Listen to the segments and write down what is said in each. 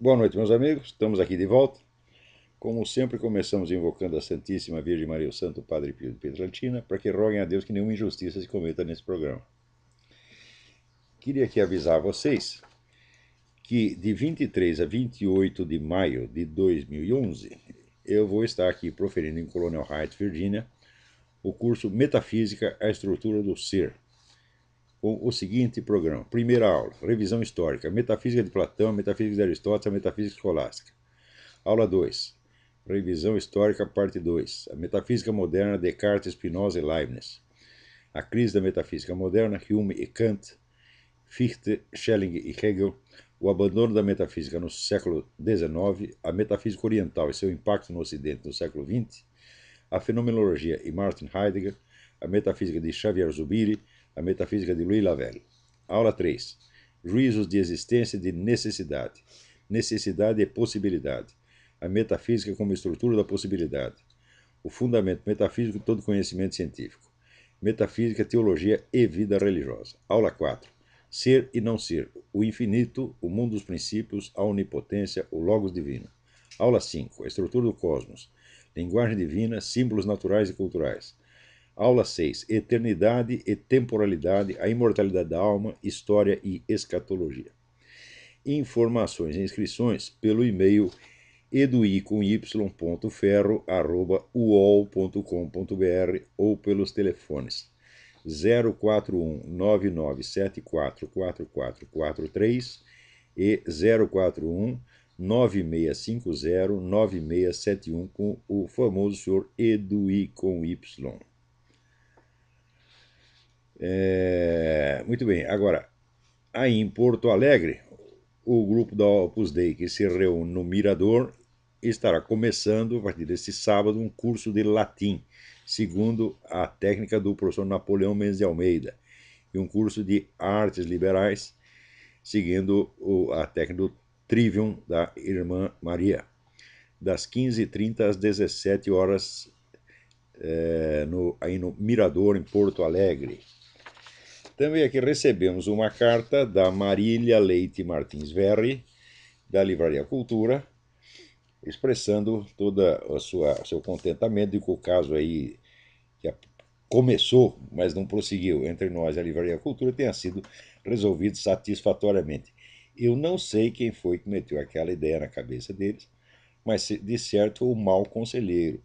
Boa noite, meus amigos. Estamos aqui de volta. Como sempre, começamos invocando a Santíssima Virgem Maria, o Santo Padre Pio de Pietrelcina, para que roguem a Deus que nenhuma injustiça se cometa nesse programa. Queria aqui avisar a vocês que de 23 a 28 de maio de 2011, eu vou estar aqui proferindo em Colonial Heights, Virgínia, o curso Metafísica, a Estrutura do Ser, com o seguinte programa. Primeira aula, revisão histórica, metafísica de Platão, metafísica de Aristóteles, metafísica escolástica. Aula 2, revisão histórica, parte 2, a metafísica moderna, Descartes, Spinoza e Leibniz. A crise da metafísica moderna, Hume e Kant, Fichte, Schelling e Hegel, o abandono da metafísica no século XIX, a metafísica oriental e seu impacto no Ocidente no século XX, a fenomenologia e Martin Heidegger, a metafísica de Xavier Zubiri, a metafísica de Louis Lavelle. Aula 3. Juízos de existência e de necessidade. Necessidade e possibilidade. A metafísica como estrutura da possibilidade. O fundamento metafísico de todo conhecimento científico. Metafísica, teologia e vida religiosa. Aula 4. Ser e não ser. O infinito, o mundo dos princípios, a onipotência, o logos divino. Aula 5. A estrutura do cosmos. Linguagem divina, símbolos naturais e culturais. Aula 6. Eternidade e temporalidade, a imortalidade da alma, história e escatologia. Informações e inscrições pelo e-mail edui.ferro@uol.com.br ou pelos telefones 041 9974 4443 e 041 9650 9671 com o famoso senhor Edui com Y. Muito bem, agora, aí em Porto Alegre, o grupo da Opus Dei, que se reúne no Mirador, estará começando, a partir deste sábado, um curso de latim, segundo a técnica do professor Napoleão Mendes de Almeida, e um curso de artes liberais, seguindo a técnica do Trivium da Irmã Maria, das 15h30 às 17h, aí no Mirador, em Porto Alegre. Também aqui recebemos uma carta da Marília Leite Martins Verri, da Livraria Cultura, expressando todo o seu contentamento com o caso aí que começou, mas não prosseguiu entre nós e a Livraria Cultura, tenha sido resolvido satisfatoriamente. Eu não sei quem foi que meteu aquela ideia na cabeça deles, mas de certo o mau conselheiro.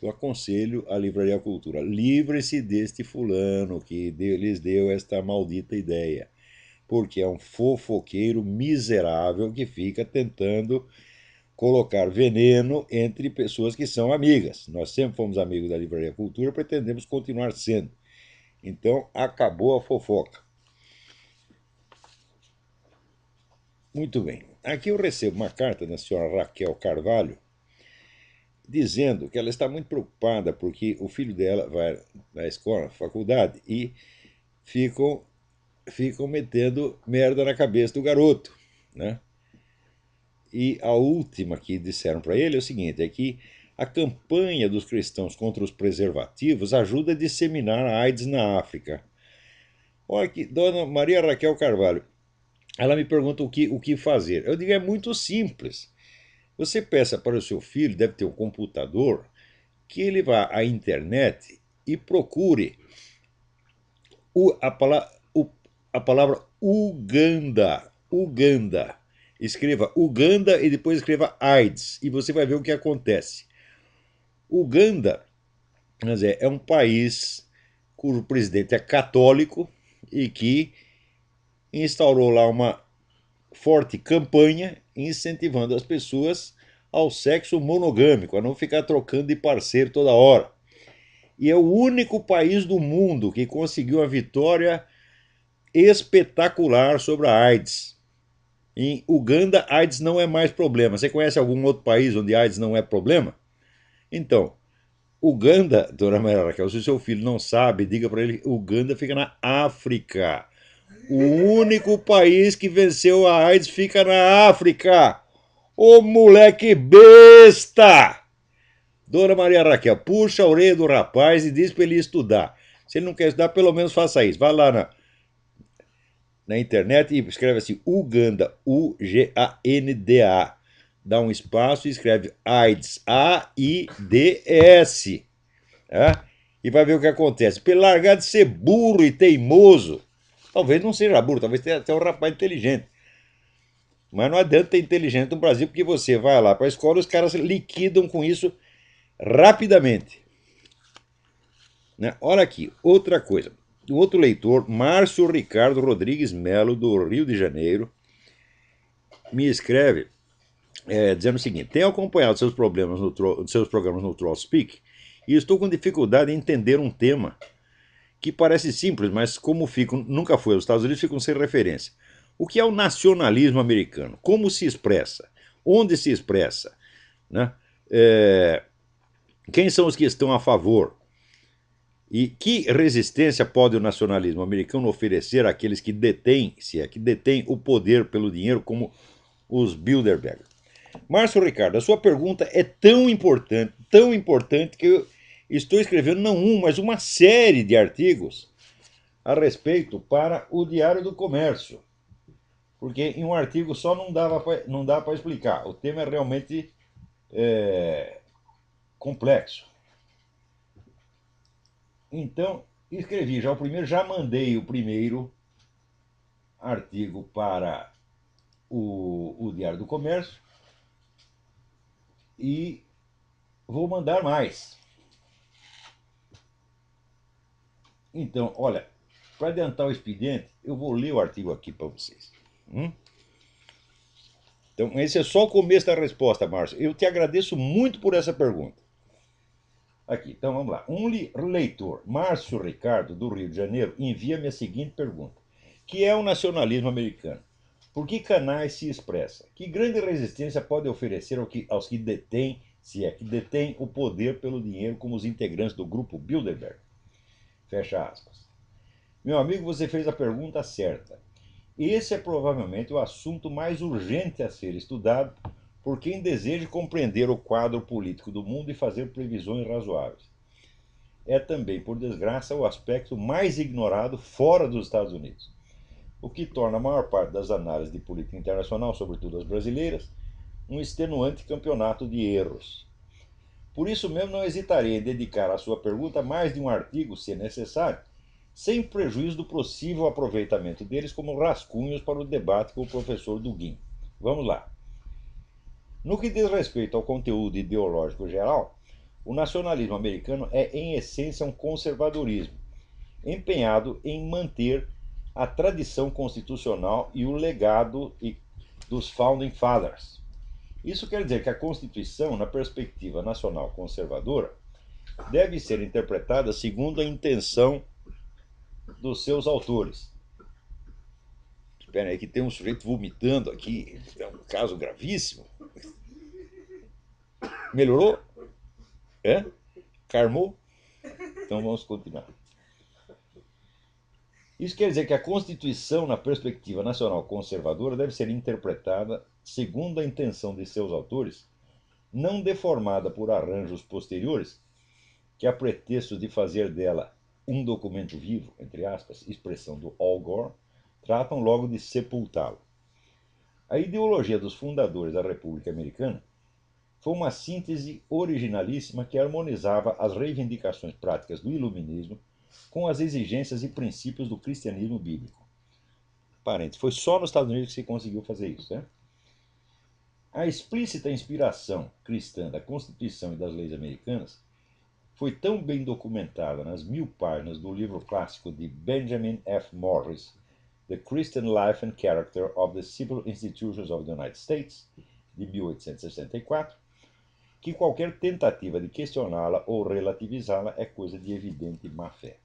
Eu aconselho a Livraria Cultura, livre-se deste fulano que lhes deu esta maldita ideia, porque é um fofoqueiro miserável que fica tentando colocar veneno entre pessoas que são amigas. Nós sempre fomos amigos da Livraria Cultura, pretendemos continuar sendo. Então, acabou a fofoca. Muito bem. Aqui eu recebo uma carta da senhora Raquel Carvalho, dizendo que ela está muito preocupada porque o filho dela vai na escola, na faculdade, e ficam metendo merda na cabeça do garoto, né? E a última que disseram para ele é o seguinte, é que a campanha dos cristãos contra os preservativos ajuda a disseminar a AIDS na África. Olha que dona Maria Raquel Carvalho, ela me pergunta o que fazer. Eu digo, é muito simples. Você peça para o seu filho, deve ter um computador, que ele vá à internet e procure a palavra Uganda. Uganda. Escreva Uganda e depois escreva AIDS. E você vai ver o que acontece. Uganda, quer dizer, é um país cujo presidente é católico e que instaurou lá uma forte campanha incentivando as pessoas ao sexo monogâmico, a não ficar trocando de parceiro toda hora. E é o único país do mundo que conseguiu uma vitória espetacular sobre a AIDS. Em Uganda, AIDS não é mais problema. Você conhece algum outro país onde AIDS não é problema? Então, Uganda, dona Maria Raquel, se o seu filho não sabe, diga para ele, Uganda fica na África. O único país que venceu a AIDS fica na África. Ô moleque besta! Dona Maria Raquel, puxa a orelha do rapaz e diz para ele estudar. Se ele não quer estudar, pelo menos faça isso. Vá lá na internet e escreve assim, Uganda, U-G-A-N-D-A. Dá um espaço e escreve AIDS, A-I-D-S. Tá? E vai ver o que acontece. Pelo largar de ser burro e teimoso, talvez não seja burro, talvez tenha até um rapaz inteligente. Mas não adianta ter inteligente no Brasil, porque você vai lá para a escola e os caras liquidam com isso rapidamente. Né? Olha aqui, outra coisa. O outro leitor, Márcio Ricardo Rodrigues Melo, do Rio de Janeiro, me escreve dizendo o seguinte: tenho acompanhado seus programas no TrollSpeak e estou com dificuldade em entender um tema que parece simples, mas como nunca foi aos Estados Unidos, ficam sem referência. O que é o nacionalismo americano? Como se expressa? Onde se expressa? Né? Quem são os que estão a favor? E que resistência pode o nacionalismo americano oferecer àqueles que detêm, se é que detêm, o poder pelo dinheiro, como os Bilderberg? Márcio Ricardo, a sua pergunta é tão importante que eu estou escrevendo não um, mas uma série de artigos a respeito para o Diário do Comércio. Porque em um artigo só não dá para explicar. O tema é realmente complexo. Então, escrevi já o primeiro, já mandei o primeiro artigo para o Diário do Comércio e vou mandar mais. Então, olha, para adiantar o expediente, eu vou ler o artigo aqui para vocês. Então, esse é só o começo da resposta, Márcio. Eu te agradeço muito por essa pergunta. Aqui, então vamos lá. Um leitor, Márcio Ricardo, do Rio de Janeiro, envia-me a seguinte pergunta: que é o nacionalismo americano? Por que canais se expressa? Que grande resistência pode oferecer aos que detêm, se é que detêm, o poder pelo dinheiro, como os integrantes do grupo Bilderberg? Fecha aspas. Meu amigo, você fez a pergunta certa. Esse é provavelmente o assunto mais urgente a ser estudado por quem deseja compreender o quadro político do mundo e fazer previsões razoáveis. É também, por desgraça, o aspecto mais ignorado fora dos Estados Unidos, o que torna a maior parte das análises de política internacional, sobretudo as brasileiras, um extenuante campeonato de erros. Por isso mesmo não hesitarei em dedicar à sua pergunta mais de um artigo, se necessário, sem prejuízo do possível aproveitamento deles como rascunhos para o debate com o professor Dugin. Vamos lá. No que diz respeito ao conteúdo ideológico geral, o nacionalismo americano é, em essência, um conservadorismo, empenhado em manter a tradição constitucional e o legado dos Founding Fathers. Isso quer dizer que a Constituição, na perspectiva nacional conservadora, deve ser interpretada segundo a intenção dos seus autores. Espera aí que tem um sujeito vomitando aqui, é um caso gravíssimo. Melhorou? É? Carmou? Então vamos continuar. Isso quer dizer que a Constituição, na perspectiva nacional conservadora, deve ser interpretada segundo a intenção de seus autores, não deformada por arranjos posteriores, que a pretexto de fazer dela um documento vivo, entre aspas, expressão do Al Gore, tratam logo de sepultá-lo. A ideologia dos fundadores da República Americana foi uma síntese originalíssima que harmonizava as reivindicações práticas do iluminismo com as exigências e princípios do cristianismo bíblico. Parênteses, foi só nos Estados Unidos que se conseguiu fazer isso, né? A explícita inspiração cristã da Constituição e das leis americanas foi tão bem documentada nas 1000 páginas do livro clássico de Benjamin F. Morris, The Christian Life and Character of the Civil Institutions of the United States, de 1864, que qualquer tentativa de questioná-la ou relativizá-la é coisa de evidente má-fé.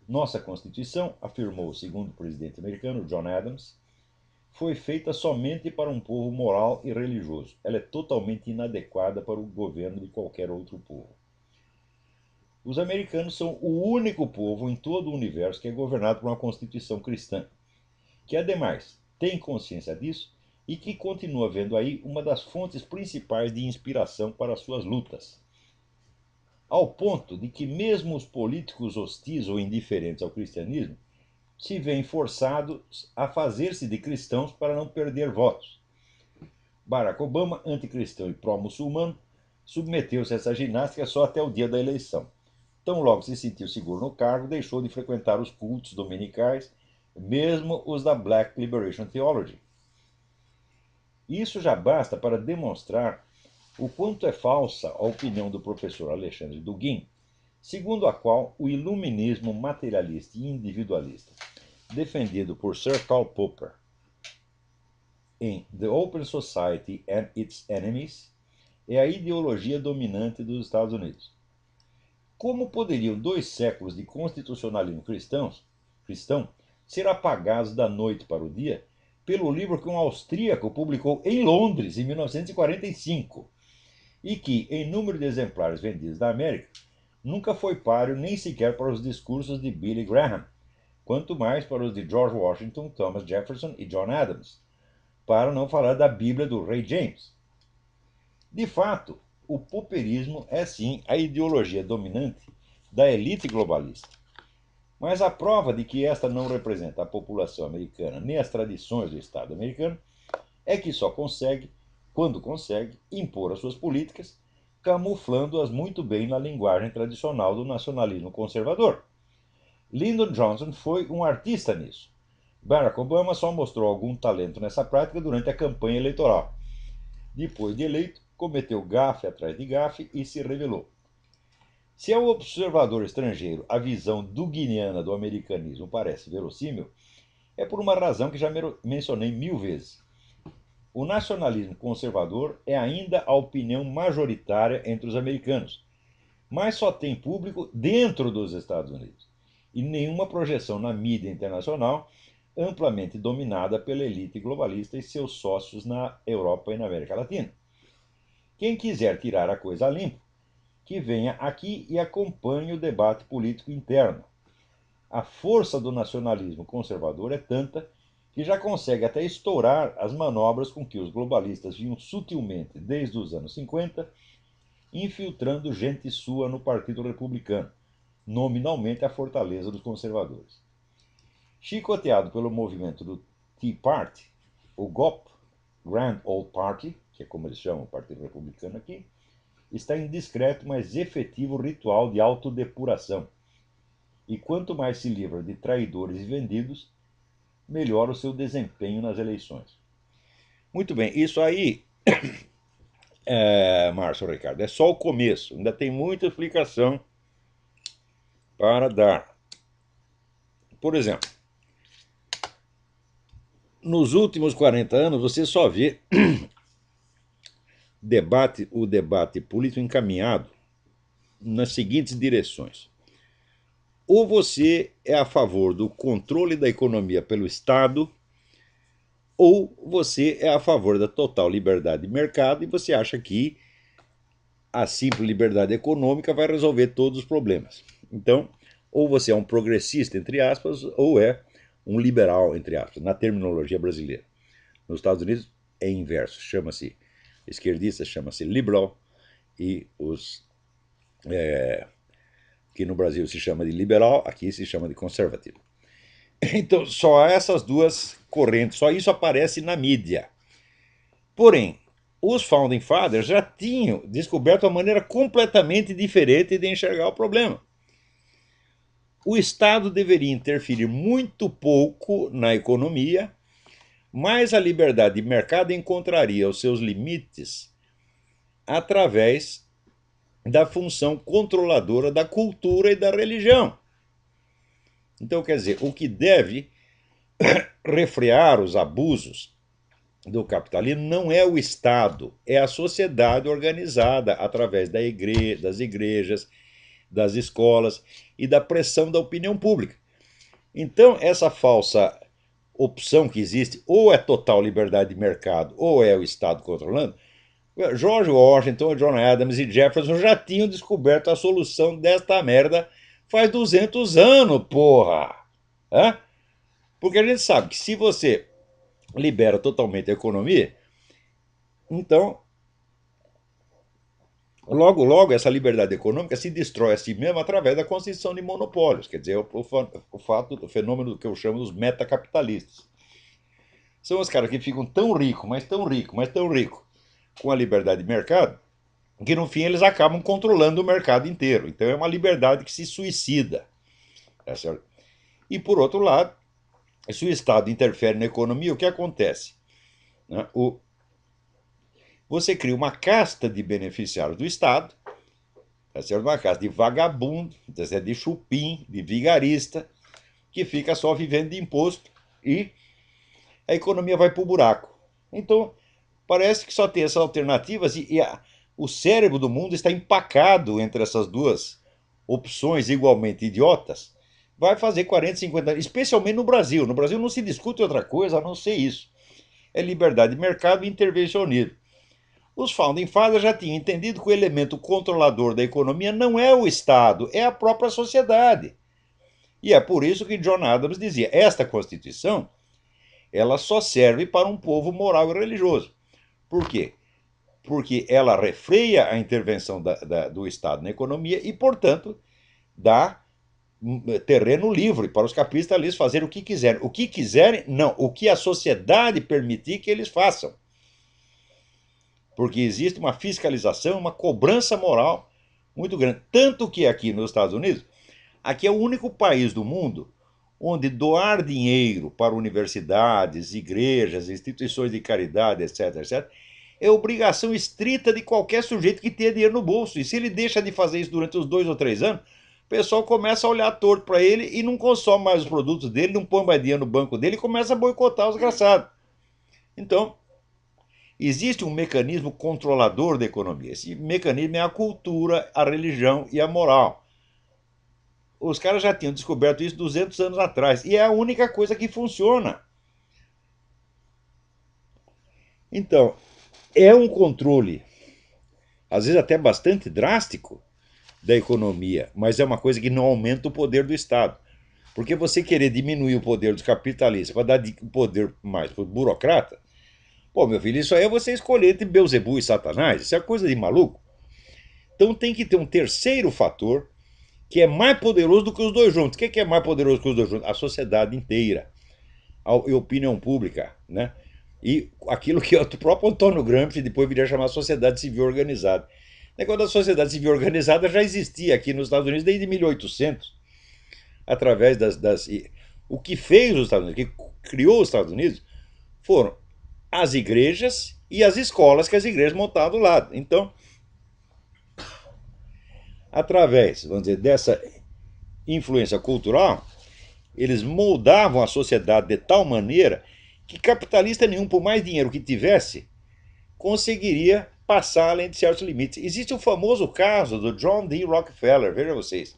Nossa Constituição, afirmou o segundo presidente americano, John Adams, foi feita somente para um povo moral e religioso. Ela é totalmente inadequada para o governo de qualquer outro povo. Os americanos são o único povo em todo o universo que é governado por uma Constituição cristã, que, ademais, tem consciência disso e que continua vendo aí uma das fontes principais de inspiração para suas lutas. Ao ponto de que mesmo os políticos hostis ou indiferentes ao cristianismo se veem forçados a fazer-se de cristãos para não perder votos. Barack Obama, anticristão e pró-muçulmano, submeteu-se a essa ginástica só até o dia da eleição. Tão logo se sentiu seguro no cargo, deixou de frequentar os cultos dominicais, mesmo os da Black Liberation Theology. Isso já basta para demonstrar o quanto é falsa a opinião do professor Alexandre Dugin, segundo a qual o iluminismo materialista e individualista, defendido por Sir Karl Popper em The Open Society and Its Enemies, é a ideologia dominante dos Estados Unidos. Como poderiam 2 séculos de constitucionalismo cristão ser apagados da noite para o dia pelo livro que um austríaco publicou em Londres em 1945 e que, em número de exemplares vendidos na América, nunca foi páreo nem sequer para os discursos de Billy Graham, quanto mais para os de George Washington, Thomas Jefferson e John Adams, para não falar da Bíblia do Rei James. De fato, o popperismo é sim a ideologia dominante da elite globalista. Mas a prova de que esta não representa a população americana nem as tradições do Estado americano é que só consegue, quando consegue, impor as suas políticas, camuflando-as muito bem na linguagem tradicional do nacionalismo conservador. Lyndon Johnson foi um artista nisso. Barack Obama só mostrou algum talento nessa prática durante a campanha eleitoral. Depois de eleito, cometeu gafe atrás de gafe e se revelou. Se ao observador estrangeiro a visão duginiana do americanismo parece verossímil, é por uma razão que já mencionei 1000 vezes. O nacionalismo conservador é ainda a opinião majoritária entre os americanos, mas só tem público dentro dos Estados Unidos, e nenhuma projeção na mídia internacional amplamente dominada pela elite globalista e seus sócios na Europa e na América Latina. Quem quiser tirar a coisa a limpo, que venha aqui e acompanhe o debate político interno. A força do nacionalismo conservador é tanta que já consegue até estourar as manobras com que os globalistas vinham sutilmente, desde os anos 50, infiltrando gente sua no Partido Republicano, nominalmente a fortaleza dos conservadores. Chicoteado pelo movimento do Tea Party, o GOP, Grand Old Party, que é como eles chamam o Partido Republicano aqui, está em discreto, mas efetivo ritual de autodepuração. E quanto mais se livra de traidores e vendidos, melhor o seu desempenho nas eleições. Muito bem, isso aí, Márcio Ricardo, é só o começo. Ainda tem muita explicação para dar. Por exemplo, nos últimos 40 anos, você só vê o debate político encaminhado nas seguintes direções. Ou você é a favor do controle da economia pelo Estado, ou você é a favor da total liberdade de mercado e você acha que a simples liberdade econômica vai resolver todos os problemas. Então, ou você é um progressista, entre aspas, ou é um liberal, entre aspas, na terminologia brasileira. Nos Estados Unidos é inverso, chama-se esquerdista, chama-se liberal, e os que no Brasil se chama de liberal, aqui se chama de conservativo. Então, só há essas duas correntes, só isso aparece na mídia. Porém, os Founding Fathers já tinham descoberto uma maneira completamente diferente de enxergar o problema. O Estado deveria interferir muito pouco na economia, mas a liberdade de mercado encontraria os seus limites através da função controladora da cultura e da religião. Então, quer dizer, o que deve refrear os abusos do capitalismo não é o Estado, é a sociedade organizada através das igrejas, das escolas e da pressão da opinião pública. Então, essa falsa opção que existe, ou é total liberdade de mercado, ou é o Estado controlando, George Washington, John Adams e Jefferson já tinham descoberto a solução desta merda faz 200 anos, porra! Hã? Porque a gente sabe que se você libera totalmente a economia, então Logo, logo, essa liberdade econômica se destrói a si mesma através da constituição de monopólios. Quer dizer, o fenômeno que eu chamo dos metacapitalistas. São os caras que ficam tão ricos, mas tão ricos, mas tão ricos, com a liberdade de mercado, que no fim eles acabam controlando o mercado inteiro. Então é uma liberdade que se suicida. Tá certo? E por outro lado, se o Estado interfere na economia, o que acontece? Né? Você cria uma casta de beneficiários do Estado, tá certo? Uma casta de vagabundo, de chupim, de vigarista, que fica só vivendo de imposto e a economia vai para o buraco. Então, parece que só tem essas alternativas o cérebro do mundo está empacado entre essas duas opções igualmente idiotas. Vai fazer 40, 50 anos, especialmente no Brasil. No Brasil não se discute outra coisa a não ser isso. É liberdade de mercado e intervencionismo. Os Founding Fathers já tinham entendido que o elemento controlador da economia não é o Estado, é a própria sociedade. E é por isso que John Adams dizia, esta Constituição ela só serve para um povo moral e religioso. Por quê? Porque ela refreia a intervenção do Estado na economia e, portanto, dá terreno livre para os capitalistas fazerem o que quiserem. O que quiserem, não. O que a sociedade permitir que eles façam. Porque existe uma fiscalização, uma cobrança moral muito grande. Tanto que aqui nos Estados Unidos, aqui é o único país do mundo onde doar dinheiro para universidades, igrejas, instituições de caridade, etc., etc., é obrigação estrita de qualquer sujeito que tenha dinheiro no bolso. E se ele deixa de fazer isso durante os 2 ou 3 anos, o pessoal começa a olhar torto para ele e não consome mais os produtos dele, não põe mais dinheiro no banco dele e começa a boicotar os desgraçados. Então, existe um mecanismo controlador da economia. Esse mecanismo é a cultura, a religião e a moral. Os caras já tinham descoberto isso 200 anos atrás. E é a única coisa que funciona. Então, é um controle, às vezes até bastante drástico, da economia, mas é uma coisa que não aumenta o poder do Estado. Porque você querer diminuir o poder dos capitalistas para dar poder mais para o burocrata, pô, meu filho, isso aí é você escolher entre Beelzebub e Satanás, isso é coisa de maluco. Então tem que ter um terceiro fator que é mais poderoso do que os dois juntos. O que é mais poderoso que os dois juntos? A sociedade inteira, a opinião pública, né? E aquilo que o próprio Antônio Gramsci depois viria a chamar sociedade civil organizada. O negócio da sociedade civil organizada já existia aqui nos Estados Unidos desde 1800, através o que fez os Estados Unidos, o que criou os Estados Unidos, foram as igrejas e as escolas que as igrejas montavam do lado. Então, através, vamos dizer, dessa influência cultural, eles moldavam a sociedade de tal maneira que capitalista nenhum, por mais dinheiro que tivesse, conseguiria passar além de certos limites. Existe o famoso caso do John D. Rockefeller, vejam vocês.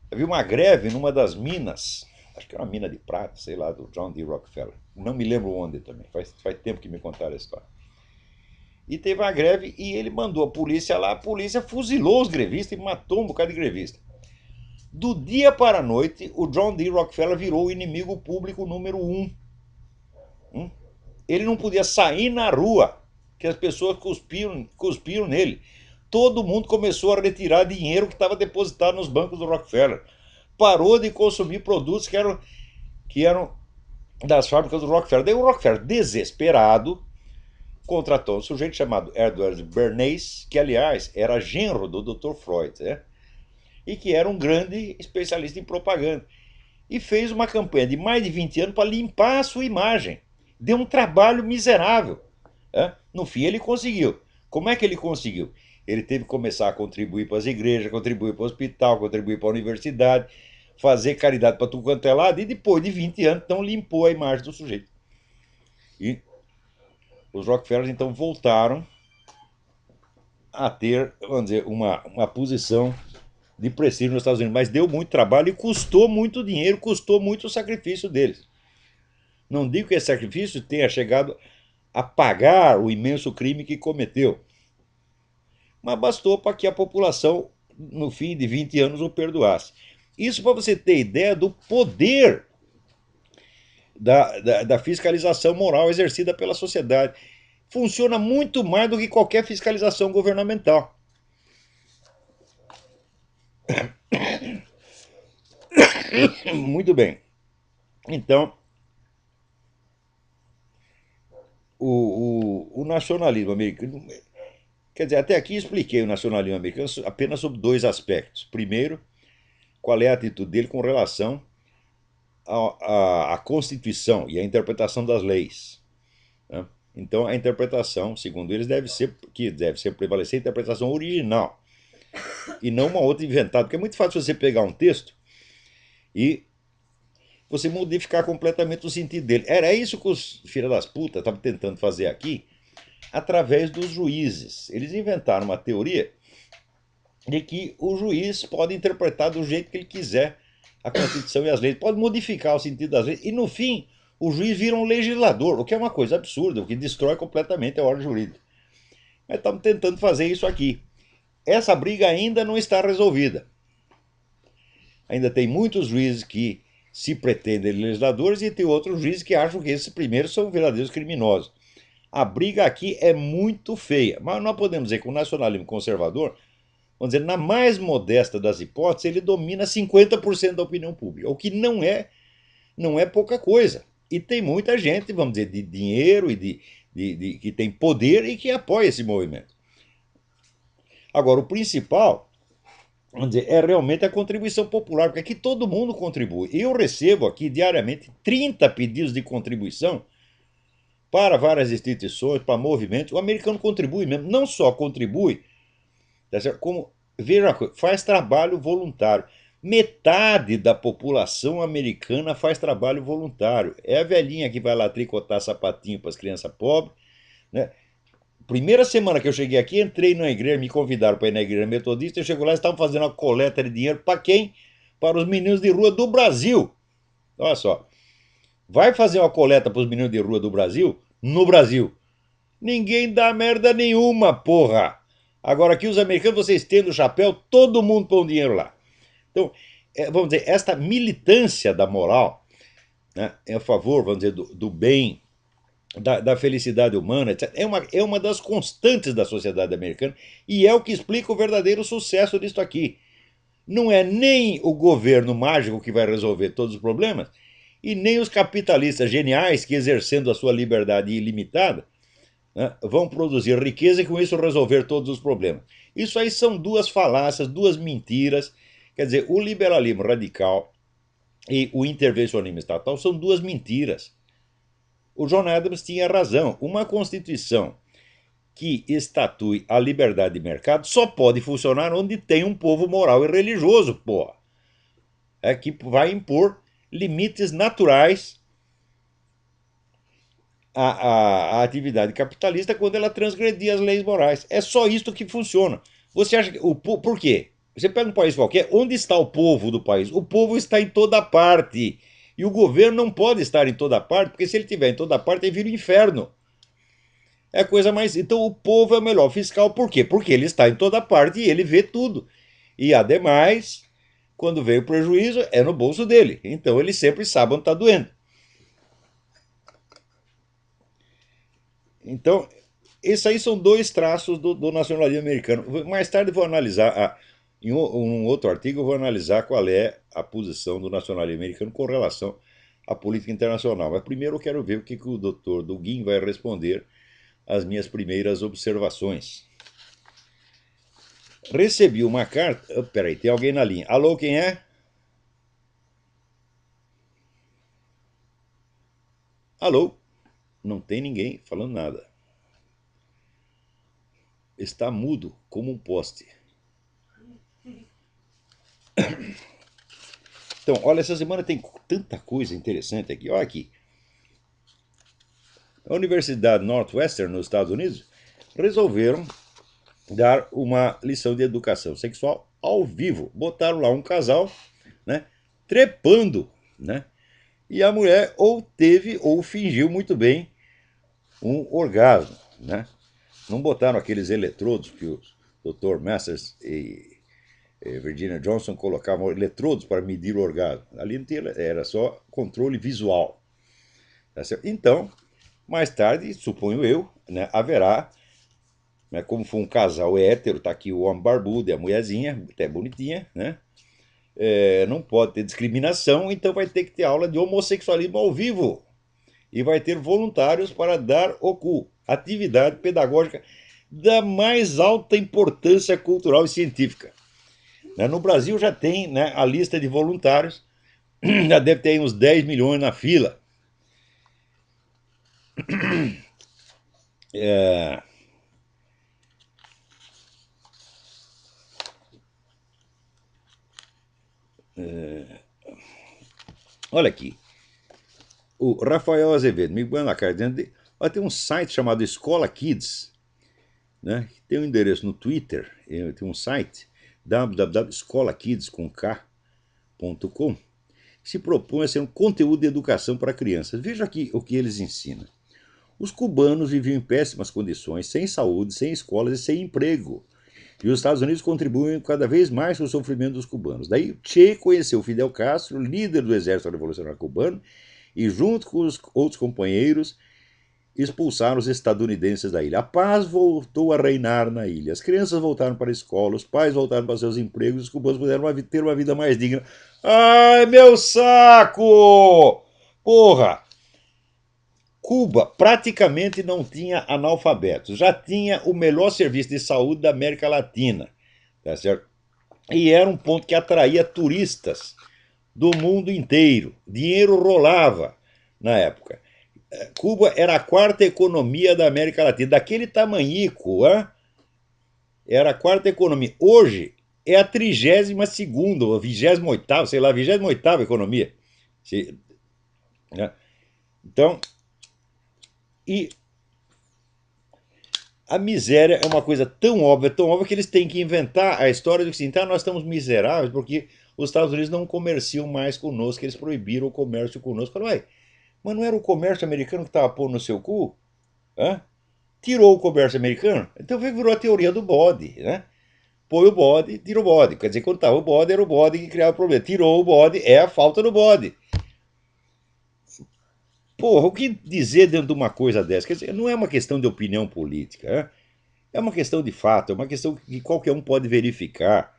Havia uma greve numa das minas, acho que era uma mina de prata, sei lá, do John D. Rockefeller. Não me lembro onde também, faz tempo que me contaram a história. E teve uma greve e ele mandou a polícia lá, a polícia fuzilou os grevistas e matou um bocado de grevista. Do dia para a noite, o John D. Rockefeller virou o inimigo público número 1. Ele não podia sair na rua, que as pessoas cuspiram nele. Todo mundo começou a retirar dinheiro que estava depositado nos bancos do Rockefeller. Parou de consumir produtos que eram das fábricas do Rockefeller. Daí o Rockefeller, desesperado, contratou um sujeito chamado Edward Bernays, que aliás era genro do Dr. Freud, né? E que era um grande especialista em propaganda. E fez uma campanha de mais de 20 anos para limpar a sua imagem. Deu um trabalho miserável. Né? No fim ele conseguiu. Como é que ele conseguiu? Ele teve que começar a contribuir para as igrejas, contribuir para o hospital, contribuir para a universidade, fazer caridade para tudo quanto é lado, e depois de 20 anos, então limpou a imagem do sujeito. E os Rockefellers então voltaram a ter, vamos dizer, uma posição de prestígio nos Estados Unidos, mas deu muito trabalho e custou muito dinheiro, custou muito o sacrifício deles. Não digo que esse sacrifício tenha chegado a pagar o imenso crime que cometeu, mas bastou para que a população, no fim de 20 anos, o perdoasse. Isso para você ter ideia do poder da fiscalização moral exercida pela sociedade. funciona muito mais do que qualquer fiscalização governamental. Muito bem. Então, o nacionalismo americano. Quer dizer, até aqui expliquei o nacionalismo americano apenas sobre dois aspectos. Primeiro, qual é a atitude dele com relação à Constituição e à interpretação das leis. Né? Então, a interpretação, segundo eles, deve ser prevalecer a interpretação original e não uma outra inventada. Porque é muito fácil você pegar um texto e você modificar completamente o sentido dele. Era isso que os filhos das putas estavam tentando fazer aqui através dos juízes. Eles inventaram uma teoria de que o juiz pode interpretar do jeito que ele quiser a Constituição e as leis, pode modificar o sentido das leis, e no fim o juiz vira um legislador, o que é uma coisa absurda, o que destrói completamente a ordem jurídica. Mas estamos tentando fazer isso aqui. Essa briga ainda não está resolvida. Ainda tem muitos juízes que se pretendem legisladores e tem outros juízes que acham que esses primeiros são verdadeiros criminosos. A briga aqui é muito feia, mas nós podemos dizer que o nacionalismo conservador, vamos dizer, na mais modesta das hipóteses, ele domina 50% da opinião pública, o que não é pouca coisa. E tem muita gente, vamos dizer, de dinheiro e que tem poder e que apoia esse movimento. Agora, o principal, vamos dizer, é realmente a contribuição popular, porque aqui todo mundo contribui. Eu recebo aqui diariamente 30 pedidos de contribuição para várias instituições, para movimentos. O americano contribui mesmo, não só contribui, como, veja, faz trabalho voluntário. Metade da população americana faz trabalho voluntário. É a velhinha que vai lá tricotar sapatinho para as crianças pobres, né? Primeira semana que eu cheguei aqui, entrei na igreja, me convidaram para ir na igreja metodista, eu chego lá e estavam fazendo uma coleta de dinheiro para quem? Para os meninos de rua do Brasil. Olha só, vai fazer uma coleta para os meninos de rua do Brasil? No Brasil. Ninguém dá merda nenhuma, porra. Agora aqui os americanos, vocês tendo o chapéu, todo mundo põe dinheiro lá. Então, vamos dizer, esta militância da moral, né, em favor, vamos dizer, do bem, da felicidade humana, etc., é uma das constantes da sociedade americana e é o que explica o verdadeiro sucesso disso aqui. Não é nem o governo mágico que vai resolver todos os problemas e nem os capitalistas geniais que, exercendo a sua liberdade ilimitada, né, vão produzir riqueza e com isso resolver todos os problemas. Isso aí são duas falácias, duas mentiras. Quer dizer, o liberalismo radical e o intervencionismo estatal são duas mentiras. O John Adams tinha razão. Uma Constituição que estatue a liberdade de mercado só pode funcionar onde tem um povo moral e religioso, porra. É que vai impor limites naturais à atividade capitalista quando ela transgredir as leis morais. É só isto que funciona. Você acha que por quê? Você pega um país qualquer, onde está o povo do país? O povo está em toda parte. E o governo não pode estar em toda parte, porque se ele estiver em toda parte, ele vira o inferno. É a coisa mais. Então o povo é o melhor fiscal. Por quê? Porque ele está em toda parte e ele vê tudo. E ademais, quando vem o prejuízo, é no bolso dele. Então ele sempre sabe onde está doendo. Então, esses aí são dois traços do nacionalismo americano. Mais tarde eu vou analisar, em um outro artigo, eu vou analisar qual é a posição do nacionalismo americano com relação à política internacional. Mas primeiro eu quero ver o que o Dr. Dugin vai responder às minhas primeiras observações. Recebi uma carta. Oh, peraí, tem alguém na linha. Alô, quem é? Alô? Não tem ninguém falando nada. Está mudo como um poste. Então, olha, essa semana tem tanta coisa interessante aqui. Olha aqui. A Universidade Northwestern, nos Estados Unidos, resolveram dar uma lição de educação sexual ao vivo. Botaram lá um casal, né, trepando, né? E a mulher ou teve ou fingiu muito bem um orgasmo, né? Não botaram aqueles eletrodos que o Dr. Masters e Virginia Johnson colocavam eletrodos para medir o orgasmo. Ali não tinha, era só controle visual. Tá certo? Então, Mais tarde, suponho eu, né, haverá, né, como foi um casal hétero, tá aqui o homem barbudo e a mulherzinha, até bonitinha, né? Não pode ter discriminação, então vai ter que ter aula de homossexualismo ao vivo. E vai ter voluntários para dar o cu. Atividade pedagógica da mais alta importância cultural e científica. No Brasil já tem, né, a lista de voluntários, já deve ter uns 10 milhões na fila. É, olha aqui, o Rafael Azevedo me manda na cara dizendo, tem um site chamado Escola Kids, né? Tem um endereço no Twitter, tem um site www.escolakids.com, que se propõe a ser um conteúdo de educação para crianças. Veja aqui o que eles ensinam. Os cubanos viviam em péssimas condições, sem saúde, sem escolas e sem emprego. E os Estados Unidos contribuem cada vez mais com o sofrimento dos cubanos. Daí Che conheceu Fidel Castro, líder do exército revolucionário cubano, e junto com os outros companheiros expulsaram os estadunidenses da ilha. A paz voltou a reinar na ilha. As crianças voltaram para a escola, os pais voltaram para seus empregos, os cubanos puderam ter uma vida mais digna. Ai, meu saco! Porra! Cuba praticamente não tinha analfabetos, já tinha o melhor serviço de saúde da América Latina, tá certo? E era um ponto que atraía turistas do mundo inteiro. Dinheiro rolava na época. Cuba era a quarta economia da América Latina, daquele tamanhico, era a quarta economia. Hoje é a 32ª, ou 28ª, sei lá, 28ª economia. Então, e a miséria é uma coisa tão óbvia que eles têm que inventar a história de que, assim, tá, nós estamos miseráveis porque os Estados Unidos não comerciam mais conosco, eles proibiram o comércio conosco. Falaram, uai, mas não era o comércio americano que estava pondo no seu cu? Hã? Tirou o comércio americano? Então virou a teoria do bode, né? Põe o bode, tira o bode. Quer dizer, quando estava o bode, era o bode que criava o problema. Tirou o bode, é a falta do bode. Porra, o que dizer dentro de uma coisa dessa? Quer dizer, não é uma questão de opinião política, né? É uma questão de fato, é uma questão que qualquer um pode verificar,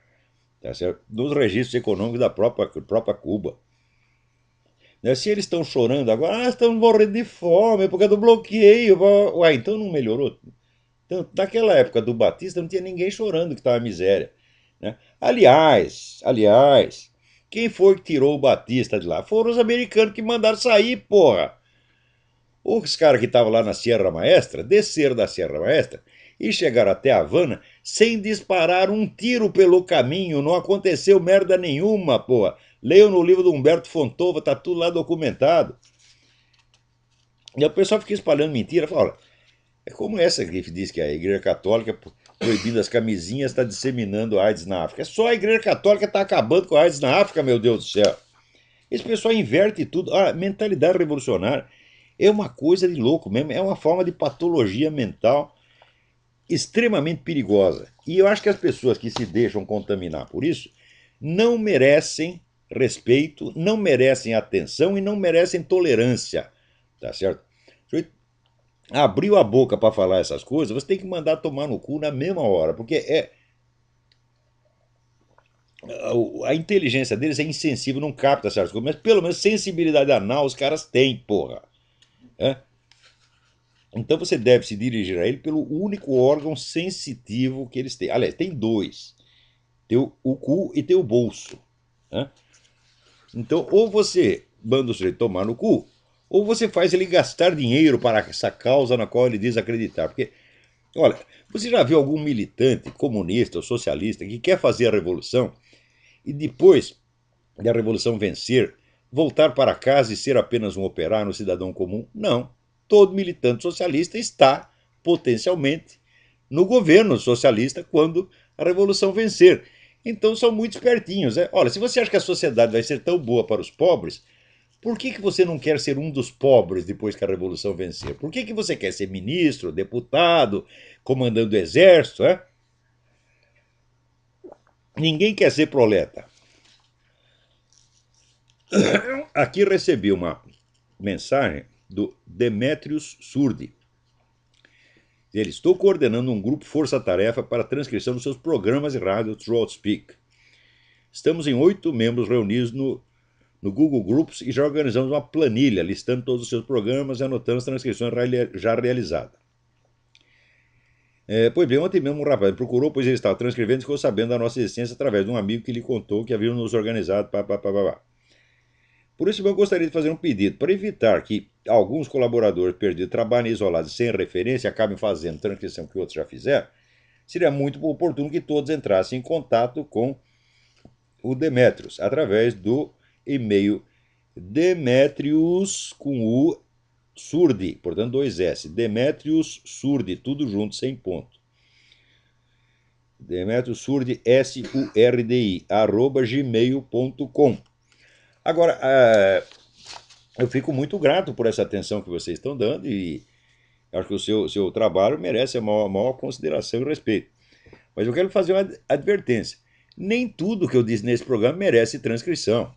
tá certo? Nos registros econômicos da própria Cuba. Né? Se eles estão chorando agora, estamos morrendo de fome por causa do bloqueio. Uai, então não melhorou? Então, naquela época do Batista não tinha ninguém chorando que estava miséria. Né? Aliás, quem foi que tirou o Batista de lá? Foram os americanos que mandaram sair, porra. Os caras que estavam lá na Sierra Maestra desceram da Sierra Maestra e chegaram até a Havana sem disparar um tiro pelo caminho. Não aconteceu merda nenhuma, porra. Leiam no livro do Humberto Fontova, tá tudo lá documentado. E o pessoal fica espalhando mentira. Fala, olha, é como essa que diz que a Igreja Católica, proibindo as camisinhas, está disseminando AIDS na África. É só a Igreja Católica está acabando com a AIDS na África, meu Deus do céu. Esse pessoal inverte tudo. A mentalidade revolucionária é uma coisa de louco mesmo. É uma forma de patologia mental extremamente perigosa. E eu acho que as pessoas que se deixam contaminar por isso não merecem respeito, não merecem atenção e não merecem tolerância. Tá certo? Abriu a boca para falar essas coisas, você tem que mandar tomar no cu na mesma hora, porque a inteligência deles é insensível, não capta certas coisas, mas pelo menos sensibilidade anal os caras têm, porra. É? Então você deve se dirigir a ele pelo único órgão sensitivo que eles têm. Aliás, tem dois: tem o cu e tem o bolso. Né? Então, ou você manda o sujeito tomar no cu, ou você faz ele gastar dinheiro para essa causa na qual ele diz acreditar. Porque, olha, você já viu algum militante comunista ou socialista que quer fazer a revolução e depois da revolução vencer, voltar para casa e ser apenas um operário, um cidadão comum? Não. Todo militante socialista está potencialmente no governo socialista quando a revolução vencer. Então são muito espertinhos. Olha, se você acha que a sociedade vai ser tão boa para os pobres, por que você não quer ser um dos pobres depois que a revolução vencer? Por que você quer ser ministro, deputado, comandando o exército? Ninguém quer ser proleta. Aqui recebi uma mensagem do Demetrius Surdi. Ele: estou coordenando um grupo força-tarefa para a transcrição dos seus programas de rádio ThroatSpeak. Estamos em 8 membros reunidos no Google Groups e já organizamos uma planilha listando todos os seus programas e anotando as transcrições já realizadas. Pois bem, ontem mesmo um rapaz me procurou, pois ele estava transcrevendo e ficou sabendo da nossa existência através de um amigo que lhe contou que havíamos nos organizado. Por isso, eu gostaria de fazer um pedido para evitar que alguns colaboradores perdidos trabalhem isolados sem referência e acabem fazendo transcrição que outros já fizeram. Seria muito oportuno que todos entrassem em contato com o Demetrius através do e-mail Demetrius com U Surdi, portanto 2 S, Demetrius Surdi, tudo junto, sem ponto. Demetrius Surdi, SURDI, @gmail.com. Agora, eu fico muito grato por essa atenção que vocês estão dando e acho que o seu trabalho merece a maior consideração e respeito. Mas eu quero fazer uma advertência. Nem tudo que eu disse nesse programa merece transcrição.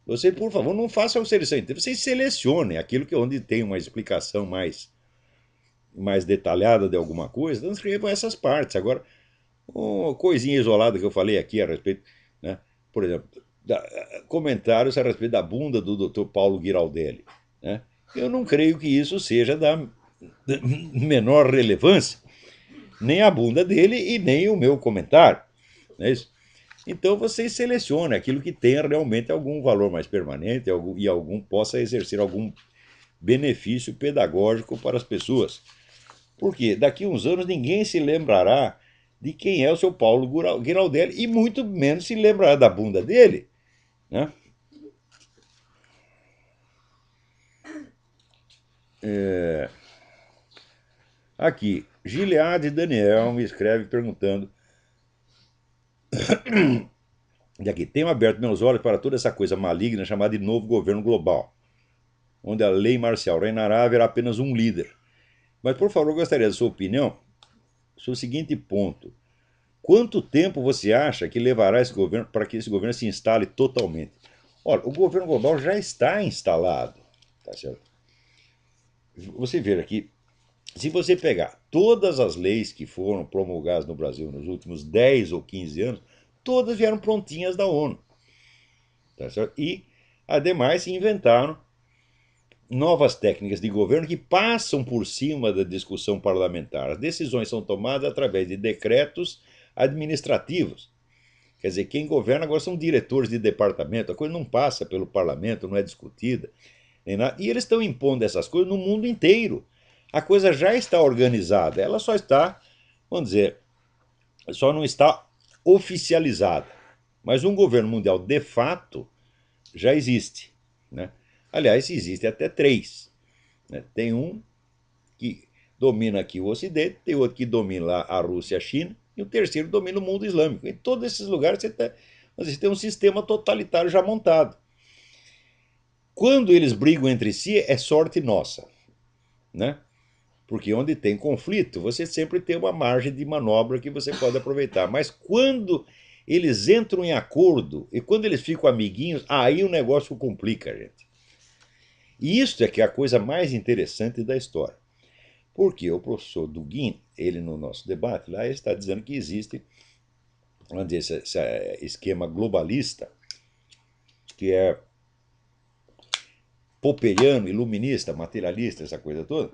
Você, por favor, não façam seleção inteira. Vocês selecionem aquilo que onde tem uma explicação mais detalhada de alguma coisa, transcrevam essas partes. Agora, uma coisinha isolada que eu falei aqui a respeito, né? Por exemplo, comentários a respeito da bunda do Dr. Paulo Giraldelli, né? Eu não creio que isso seja da menor relevância, nem a bunda dele e nem o meu comentário, não é isso? Então vocês selecionem aquilo que tenha realmente algum valor mais permanente e possa exercer algum benefício pedagógico para as pessoas. Porque daqui a uns anos ninguém se lembrará de quem é o seu Paulo Giraldelli e muito menos se lembrará da bunda dele, né? Aqui, Gilead Daniel me escreve perguntando e aqui: tenho aberto meus olhos para toda essa coisa maligna chamada de novo governo global, onde a lei marcial reinará, haverá apenas um líder. Mas, por favor, eu gostaria da sua opinião sobre o seguinte ponto. Quanto tempo você acha que levará esse governo para que esse governo se instale totalmente? Olha, o governo global já está instalado, tá certo? Você vê aqui, se você pegar todas as leis que foram promulgadas no Brasil nos últimos 10 ou 15 anos, todas vieram prontinhas da ONU. Tá certo? E, ademais, inventaram novas técnicas de governo que passam por cima da discussão parlamentar. As decisões são tomadas através de decretos administrativos. Quer dizer, quem governa agora são diretores de departamento, a coisa não passa pelo parlamento, não é discutida, nem nada. E eles estão impondo essas coisas no mundo inteiro. A coisa já está organizada, ela só está, vamos dizer, só não está oficializada. Mas um governo mundial de fato já existe, né? Aliás, existe até 3. Né? Tem um que domina aqui o Ocidente, tem outro que domina lá a Rússia e a China, e o terceiro domina o mundo islâmico. Em todos esses lugares você tem um sistema totalitário já montado. Quando eles brigam entre si, é sorte nossa, né? Porque onde tem conflito, você sempre tem uma margem de manobra que você pode aproveitar. Mas quando eles entram em acordo e quando eles ficam amiguinhos, aí o negócio complica, gente. E isso é que é a coisa mais interessante da história. Porque o professor Dugin, ele no nosso debate lá, ele está dizendo que existe, vamos dizer, esse esquema globalista, que é popperiano, iluminista, materialista, essa coisa toda.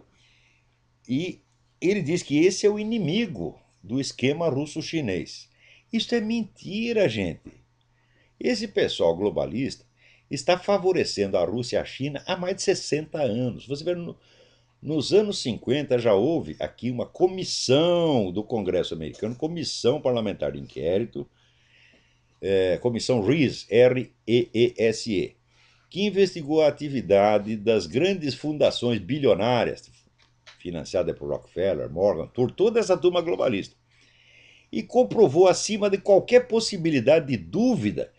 E ele diz que esse é o inimigo do esquema russo-chinês. Isso é mentira, gente. Esse pessoal globalista está favorecendo a Rússia e a China há mais de 60 anos. Você vê, nos anos 50 já houve aqui uma comissão do Congresso americano, comissão parlamentar de inquérito, comissão REESE, R-E-E-S-E, que investigou a atividade das grandes fundações bilionárias, financiada por Rockefeller, Morgan, por toda essa turma globalista. E comprovou acima de qualquer possibilidade de dúvida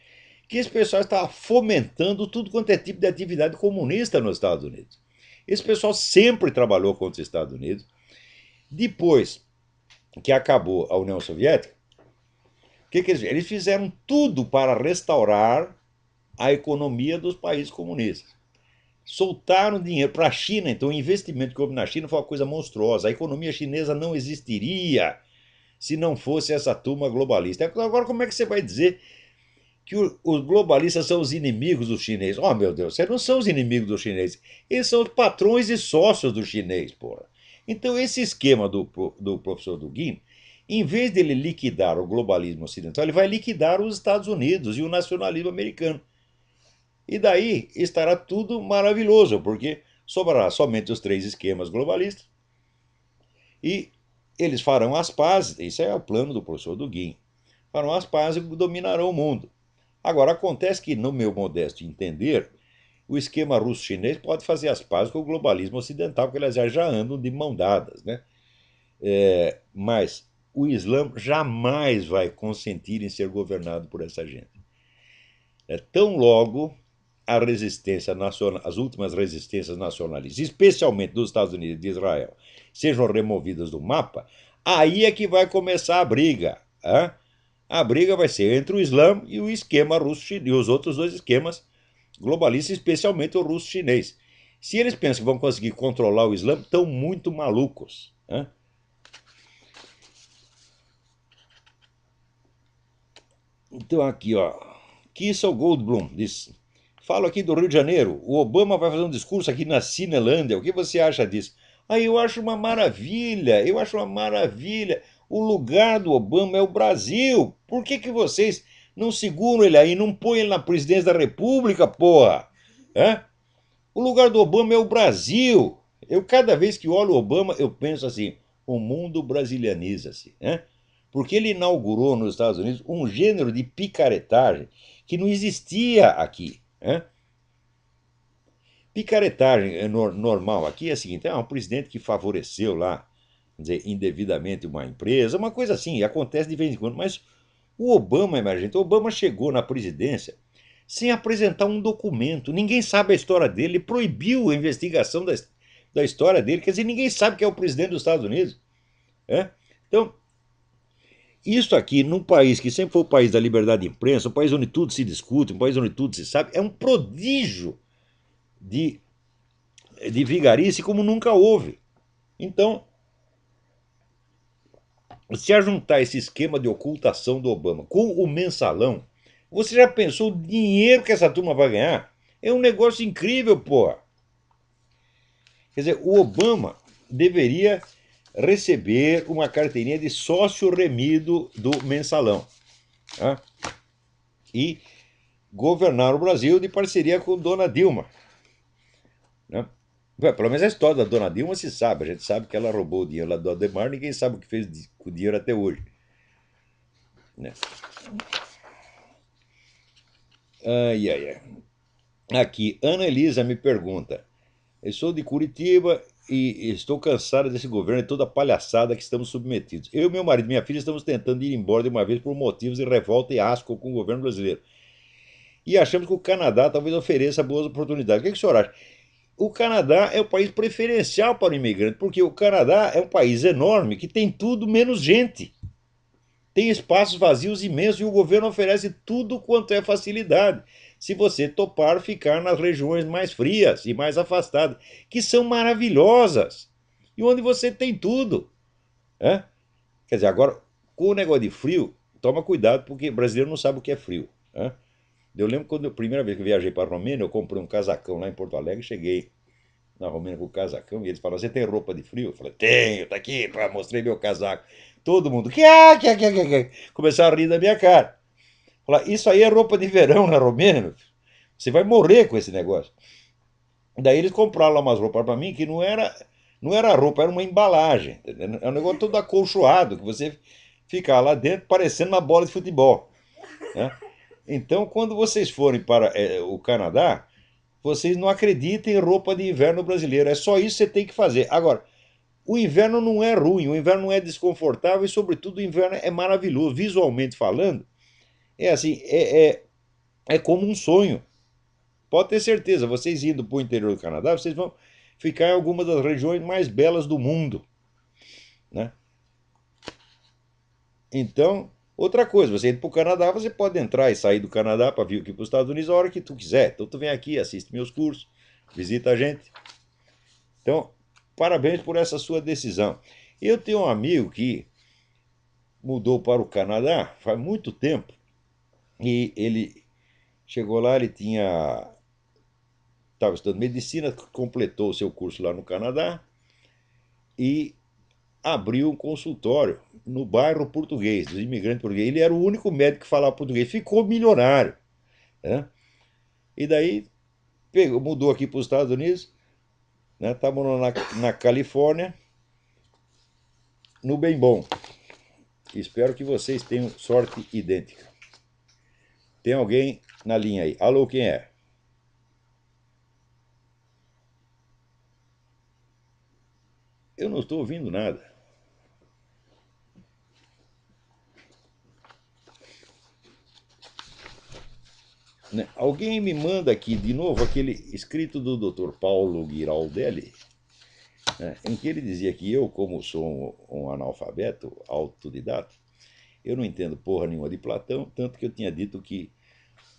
que esse pessoal estava fomentando tudo quanto é tipo de atividade comunista nos Estados Unidos. Esse pessoal sempre trabalhou contra os Estados Unidos. Depois que acabou a União Soviética, o que eles fizeram? Eles fizeram tudo para restaurar a economia dos países comunistas. soltaram dinheiro para a China. Então o investimento que houve na China foi uma coisa monstruosa. A economia chinesa não existiria se não fosse essa turma globalista. Agora, como é que você vai dizer que os globalistas são os inimigos dos chineses? Oh, meu Deus, vocês não são os inimigos dos chineses. Eles são os patrões e sócios do chinês, porra. Então, esse esquema do professor Dugin, em vez dele liquidar o globalismo ocidental, ele vai liquidar os Estados Unidos e o nacionalismo americano. E daí estará tudo maravilhoso, porque sobrará somente os três esquemas globalistas e eles farão as pazes. Isso é o plano do professor Dugin. Farão as pazes e dominarão o mundo. Agora, acontece que, no meu modesto entender, o esquema russo-chinês pode fazer as pazes com o globalismo ocidental, porque eles já andam de mão dadas, né? Mas o Islã jamais vai consentir em ser governado por essa gente. Tão logo a resistência nacional, as últimas resistências nacionalistas, especialmente dos Estados Unidos e de Israel, sejam removidas do mapa, aí é que vai começar a briga. Hein? A briga vai ser entre o Islã e o esquema russo-chinês, e os outros dois esquemas globalistas, especialmente o russo-chinês. Se eles pensam que vão conseguir controlar o Islã, estão muito malucos. Hein? Então aqui, ó, Kissel Goldblum diz: falo aqui do Rio de Janeiro, o Obama vai fazer um discurso aqui na Cinelândia, o que você acha disso? Ah, eu acho uma maravilha, eu acho uma maravilha. O lugar do Obama é o Brasil. Por que vocês não seguram ele aí, não põem ele na presidência da República, porra? Hã? O lugar do Obama é o Brasil. Eu, cada vez que olho o Obama, eu penso assim, o mundo brasilianiza-se. Né? Porque ele inaugurou nos Estados Unidos um gênero de picaretagem que não existia aqui. Né? Picaretagem normal aqui é a seguinte: é um presidente que favoreceu lá, quer dizer, indevidamente uma empresa, uma coisa assim, acontece de vez em quando. Mas o Obama, emergente, o Obama chegou na presidência sem apresentar um documento. Ninguém sabe a história dele, ele proibiu a investigação da história dele, quer dizer, ninguém sabe que é o presidente dos Estados Unidos. Né? Então, isso aqui, num país que sempre foi o país da liberdade de imprensa, um país onde tudo se discute, um país onde tudo se sabe, é um prodígio de vigarice como nunca houve. Então, se a juntar esse esquema de ocultação do Obama com o mensalão, você já pensou o dinheiro que essa turma vai ganhar? É um negócio incrível, pô. Quer dizer, o Obama deveria receber uma carteirinha de sócio remido do mensalão. Tá? E governar o Brasil de parceria com Dona Dilma. Né? Pelo menos a história da Dona Dilma se sabe. A gente sabe que ela roubou o dinheiro lá do Ademar, ninguém sabe o que fez com o dinheiro até hoje. Né? Ai, ai, ai. Aqui, Ana Elisa me pergunta: eu sou de Curitiba e estou cansada desse governo e toda a palhaçada que estamos submetidos. Eu, meu marido e minha filha estamos tentando ir embora de uma vez por motivos de revolta e asco com o governo brasileiro. E achamos que o Canadá talvez ofereça boas oportunidades. O que o senhor acha? O Canadá é o país preferencial para o imigrante, porque o Canadá é um país enorme que tem tudo menos gente. Tem espaços vazios imensos e o governo oferece tudo quanto é facilidade, se você topar ficar nas regiões mais frias e mais afastadas, que são maravilhosas, e onde você tem tudo. Né? Quer dizer, agora, com o negócio de frio, toma cuidado, porque brasileiro não sabe o que é frio. Né? Eu lembro quando a primeira vez que eu viajei para a Romênia, eu comprei um casacão lá em Porto Alegre, cheguei na Romênia com o casacão, e eles falaram: você tem roupa de frio? Eu falei: tenho, tá aqui, mostrei meu casaco. Todo mundo, que. Começaram a rir da minha cara. Falaram: isso aí é roupa de verão na Romênia, meu filho. Você vai morrer com esse negócio. Daí eles compraram lá umas roupas para mim que não era roupa, era uma embalagem. É um negócio todo acolchoado, que você fica lá dentro parecendo uma bola de futebol. Né? Então, quando vocês forem para o Canadá, vocês não acreditem em roupa de inverno brasileira. É só isso que você tem que fazer. Agora, o inverno não é ruim, o inverno não é desconfortável e, sobretudo, o inverno é maravilhoso. Visualmente falando, é assim, é como um sonho. Pode ter certeza, vocês indo para o interior do Canadá, vocês vão ficar em algumas das regiões mais belas do mundo. Né? Então, outra coisa, você indo para o Canadá, você pode entrar e sair do Canadá para vir aqui para os Estados Unidos a hora que tu quiser. Então tu vem aqui, assiste meus cursos, Visita a gente. Então, parabéns por essa sua decisão. Eu tenho um amigo que mudou para o Canadá faz muito tempo e ele chegou lá, ele estava estudando medicina, completou o seu curso lá no Canadá e abriu um consultório no bairro português, dos imigrantes portugueses. Ele era o único médico que falava português, ficou milionário. Né? E daí mudou aqui para os Estados Unidos, né? Tá morando na Califórnia, no Bem Bom. Espero que vocês tenham sorte idêntica. Tem alguém na linha aí? Alô, quem é? Eu não estou ouvindo nada. Né? Alguém me manda aqui de novo aquele escrito do Dr. Paulo Giraldelli, né, em que ele dizia que eu, como sou um analfabeto autodidata, eu não entendo porra nenhuma de Platão, tanto que eu tinha dito que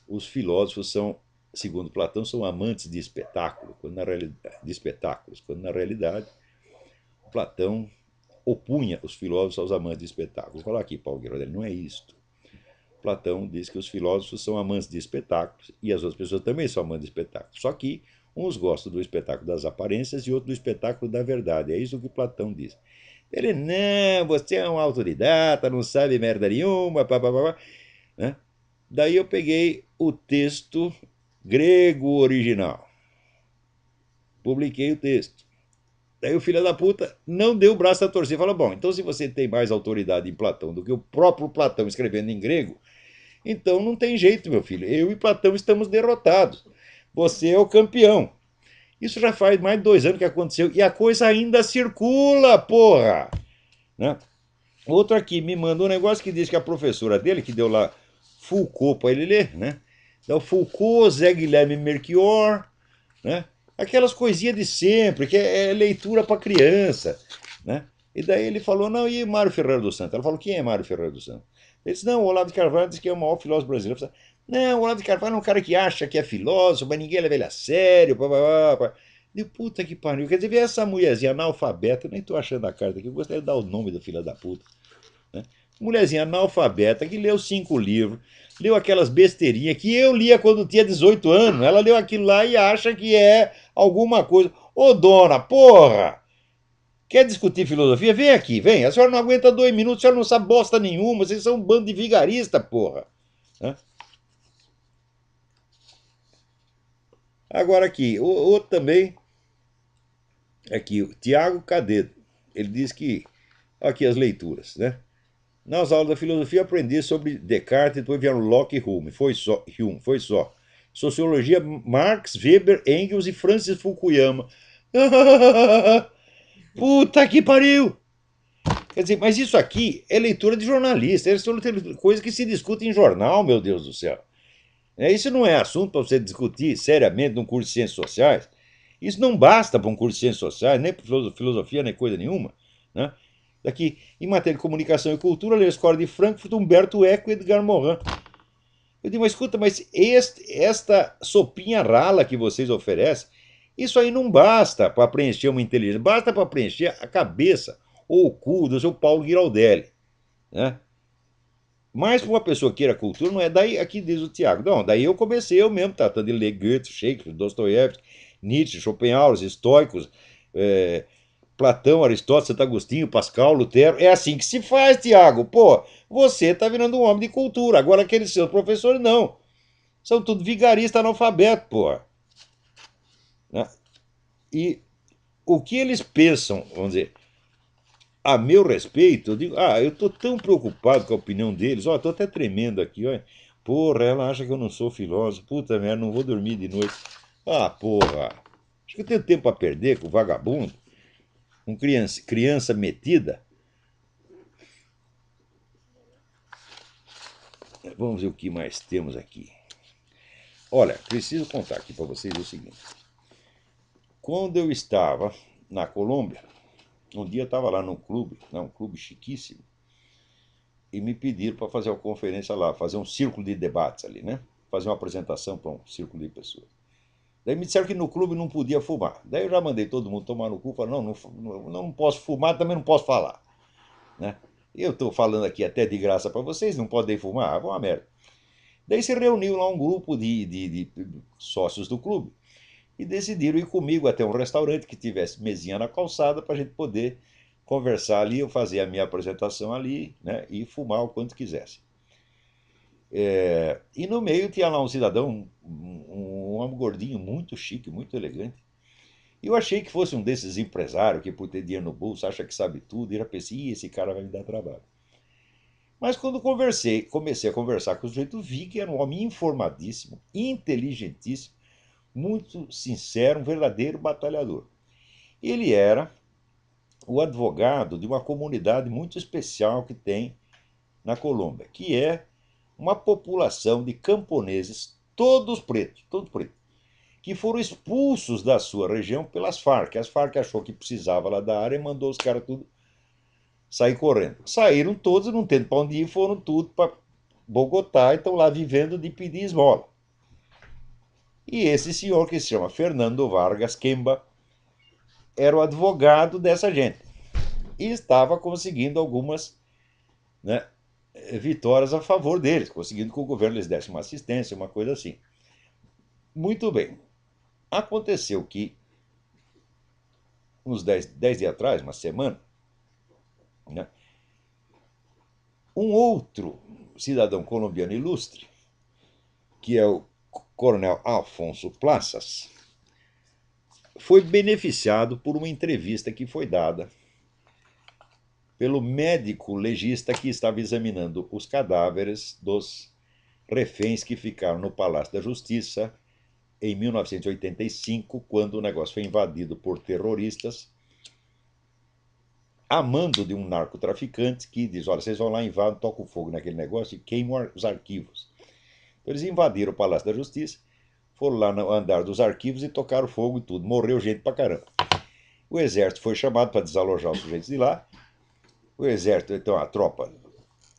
os filósofos são, segundo Platão, são amantes de espetáculo, quando na realidade Platão opunha os filósofos aos amantes de espetáculo. Vou falar aqui, Paulo Giraldelli, não é isto. Platão diz que os filósofos são amantes de espetáculos e as outras pessoas também são amantes de espetáculos. Só que uns gostam do espetáculo das aparências e outros do espetáculo da verdade. É isso que Platão diz. Ele, não, você é um autodidata, não sabe merda nenhuma, papapá. Né? Daí eu peguei o texto grego original. Publiquei o texto. Daí o filho da puta não deu o braço a torcer. Falou, bom, então se você tem mais autoridade em Platão do que o próprio Platão escrevendo em grego, então não tem jeito, meu filho. Eu e Platão estamos derrotados. Você é o campeão. Isso já faz mais de 2 anos que aconteceu e a coisa ainda circula, porra! Né? Outro aqui me mandou um negócio que diz que a professora dele, que deu lá Foucault para ele ler, né? Então, Foucault, Zé Guilherme Melchior, né? Aquelas coisinhas de sempre, que é leitura para criança, né? E daí ele falou, não, e Mário Ferreira dos Santos? Ela falou, quem é Mário Ferreira dos Santos? Ele disse, não, o Olavo de Carvalho diz que é o maior filósofo brasileiro. Falei, não, o Olavo de Carvalho é um cara que acha que é filósofo, mas ninguém leva ele a sério. Pá, pá, pá. De puta que pariu. Quer dizer, essa mulherzinha analfabeta, eu nem tô achando a carta aqui, eu gostaria de dar o nome do filho da puta. Né? Mulherzinha analfabeta que leu 5 livros, leu aquelas besteirinhas que eu lia quando tinha 18 anos. Ela leu aquilo lá e acha que é alguma coisa. Ô dona, porra! Quer discutir filosofia? Vem aqui, vem. A senhora não aguenta 2 minutos, a senhora não sabe bosta nenhuma, vocês são um bando de vigarista, porra. Né? Agora aqui, o outro também, aqui, o Tiago Cadedo. Ele diz que, aqui as leituras, né? Nas aulas da filosofia aprendi sobre Descartes, depois vieram Locke e Hume, foi só. Sociologia, Marx, Weber, Engels e Francis Fukuyama. Puta que pariu! Quer dizer, mas isso aqui é leitura de jornalista, é coisa que se discute em jornal, meu Deus do céu. Isso não é assunto para você discutir seriamente num curso de ciências sociais. Isso não basta para um curso de ciências sociais, nem para filosofia, nem coisa nenhuma. Né? Daqui, em matéria de comunicação e cultura, a escola de Frankfurt, Humberto Eco e Edgar Morin. Eu digo, mas escuta, mas esta sopinha rala que vocês oferecem, isso aí não basta para preencher uma inteligência, basta para preencher a cabeça ou o cu do seu Paulo Giraldelli. Né? Mas para uma pessoa que queira cultura, não é daí, aqui diz o Tiago. Não, daí eu comecei eu mesmo, tratando de ler Goethe, Shakespeare, Dostoiévski, Nietzsche, Schopenhauer, os estoicos, Platão, Aristóteles, Santo Agostinho, Pascal, Lutero. É assim que se faz, Tiago. Pô, você tá virando um homem de cultura. Agora aqueles seus professores não. São tudo vigaristas analfabeto, pô. Né? E o que eles pensam, vamos dizer, a meu respeito, eu digo, eu tô tão preocupado com a opinião deles, ó, tô até tremendo aqui, ó. Porra, ela acha que eu não sou filósofo, puta merda, não vou dormir de noite. Ah, porra, acho que eu tenho tempo para perder com vagabundo, com criança metida. Vamos ver o que mais temos aqui. Olha, preciso contar aqui para vocês o seguinte. Quando eu estava na Colômbia, um dia eu estava lá num clube, um clube chiquíssimo, e me pediram para fazer uma conferência lá, fazer um círculo de debates ali, né? Fazer uma apresentação para um círculo de pessoas. Daí me disseram que no clube não podia fumar. Daí eu já mandei todo mundo tomar no cu, falei, não posso fumar, também não posso falar. Né? Eu estou falando aqui até de graça para vocês, não podem fumar, vão uma merda. Daí se reuniu lá um grupo de sócios do clube e decidiram ir comigo até um restaurante que tivesse mesinha na calçada para a gente poder conversar ali, eu fazer a minha apresentação ali, né, e fumar o quanto quisesse. E no meio tinha lá um cidadão, um homem gordinho, muito chique, muito elegante. E eu achei que fosse um desses empresários que, por ter dinheiro no bolso, acha que sabe tudo. E eu pensei, esse cara vai me dar trabalho. Mas quando comecei a conversar com o sujeito, vi que era um homem informadíssimo, inteligentíssimo, muito sincero, um verdadeiro batalhador. Ele era o advogado de uma comunidade muito especial que tem na Colômbia, que é uma população de camponeses, todos pretos, que foram expulsos da sua região pelas Farc. As Farc achou que precisava lá da área e mandou os caras tudo sair correndo. Saíram todos, não tendo para onde ir, foram tudo para Bogotá e estão lá vivendo de pedir esmola. E esse senhor, que se chama Fernando Vargas Quemba, era o advogado dessa gente. E estava conseguindo algumas, né, vitórias a favor deles, conseguindo que o governo lhes desse uma assistência, uma coisa assim. Muito bem. Aconteceu que, uns 10 dias atrás, uma semana, né, um outro cidadão colombiano ilustre, que é o coronel Alfonso Plazas, foi beneficiado por uma entrevista que foi dada pelo médico legista que estava examinando os cadáveres dos reféns que ficaram no Palácio da Justiça em 1985, quando o negócio foi invadido por terroristas, a mando de um narcotraficante que diz: olha, vocês vão lá, invadem, tocam fogo naquele negócio e queimam os arquivos. Então eles invadiram o Palácio da Justiça, foram lá no andar dos arquivos e tocaram fogo e tudo. Morreu gente pra caramba. O exército foi chamado para desalojar os sujeitos de lá. O exército, então, a tropa,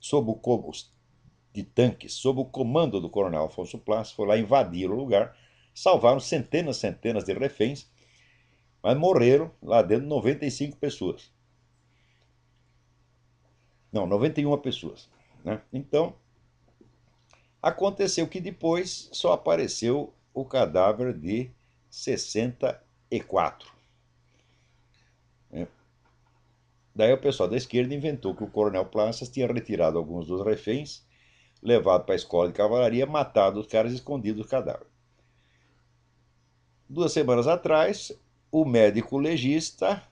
sob o de tanques, sob o comando do coronel Afonso Plas, foi lá invadir o lugar, salvaram centenas de reféns, mas morreram lá dentro 95 pessoas. Não, 91 pessoas. Né? Então, aconteceu que depois só apareceu o cadáver de 64. Né? Daí o pessoal da esquerda inventou que o coronel Plaças tinha retirado alguns dos reféns, levado para a escola de cavalaria, matado os caras e escondido os cadáveres. 2 semanas atrás, o médico legista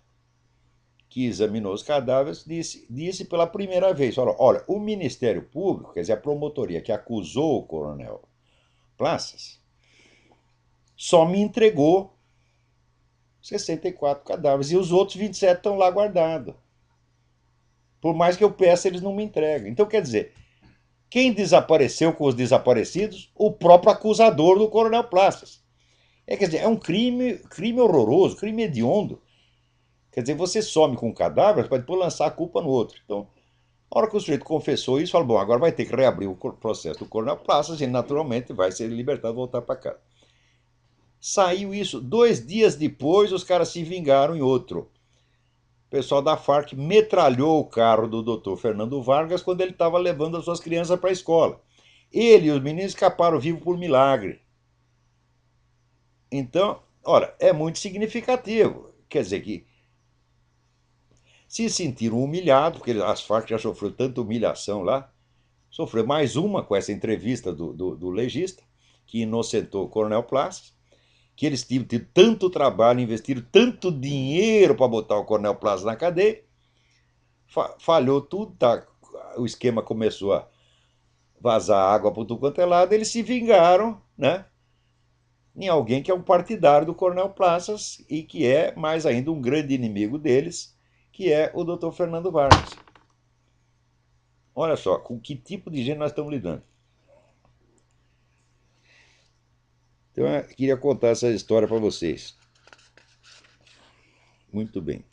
que examinou os cadáveres disse pela primeira vez: olha, o Ministério Público, quer dizer, a promotoria que acusou o coronel Plaças, só me entregou 64 cadáveres e os outros 27 estão lá guardados. Por mais que eu peça, eles não me entregam. Então, quer dizer, quem desapareceu com os desaparecidos? O próprio acusador do coronel Plaças. Quer dizer, é um crime horroroso, crime hediondo. Quer dizer, você some com um cadáver para depois lançar a culpa no outro. Então, a hora que o sujeito confessou isso, falou: bom, agora vai ter que reabrir o processo do coronel Plaças e naturalmente vai ser libertado e voltar para casa. Saiu isso, 2 dias depois os caras se vingaram em outro. O pessoal da Farc metralhou o carro do doutor Fernando Vargas quando ele estava levando as suas crianças para a escola. Ele e os meninos escaparam vivos por milagre. Então, olha, é muito significativo. Quer dizer que se sentiram humilhados, porque as Farc já sofreu tanta humilhação lá, sofreu mais uma com essa entrevista do legista, que inocentou o coronel Plaças, que eles tinham tido tanto trabalho, investiram tanto dinheiro para botar o coronel Plaza na cadeia, falhou tudo, tá? O esquema começou a vazar água por tudo quanto é lado, eles se vingaram, né? Em alguém que é um partidário do coronel Plaças e que é, mais ainda, um grande inimigo deles, que é o doutor Fernando Vargas. Olha só, com que tipo de gente nós estamos lidando. Então, eu queria contar essa história para vocês. Muito bem.